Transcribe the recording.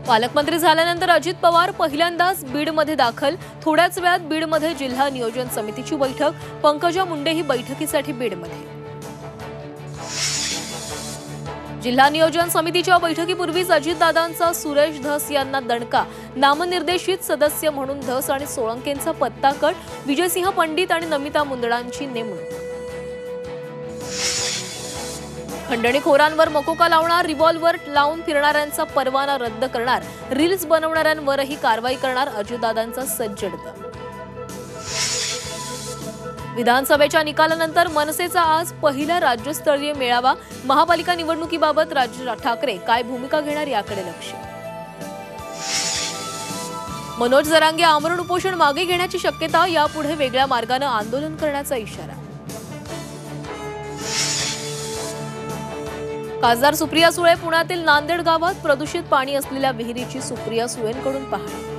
पालकमंत्री झाल्यानंतर अजित पवार पहिल्यांदाच बीडमध्ये दाखल। थोड्याच वेळात बीडमध्ये जिल्हा नियोजन समितीची बैठक। पंकजा मुंडे ही बैठकीसाठी बीडमध्ये। जिल्हा नियोजन समितीच्या बैठकीपूर्वीच अजितदादांचा सुरेश धस यांना दणका। नामनिर्देशित सदस्य म्हणून धस आणि सोळंकेंचा पत्ता कट। विजयसिंह पंडित आणि नमिता मुंदडांची नेमणूक। खंडणीखोरांवर मकोका लावणार, रिव्हॉल्वर लावून फिरणाऱ्यांचा परवाना रद्द करणार, रील्स बनवणाऱ्यांवरही कारवाई करणार अजितदादांचा सज्जड दल। विधानसभेच्या निकालानंतर मनसेचा आज पहिला राज्यस्तरीय मेळावा। महापालिका निवडणुकीबाबत राज ठाकरे काय भूमिका घेणार याकडे लक्ष। मनोज जरांगे आमरण उपोषण मागे घेण्याची शक्यता। यापुढे वेगळ्या मार्गाने आंदोलन करण्याचा इशारा। खासदार सुप्रिया सुळे पुण्यातील नांदेड गावात प्रदूषित पाणी असलेल्या विहिरीची सुप्रिया सुळेंकडून पाहणी।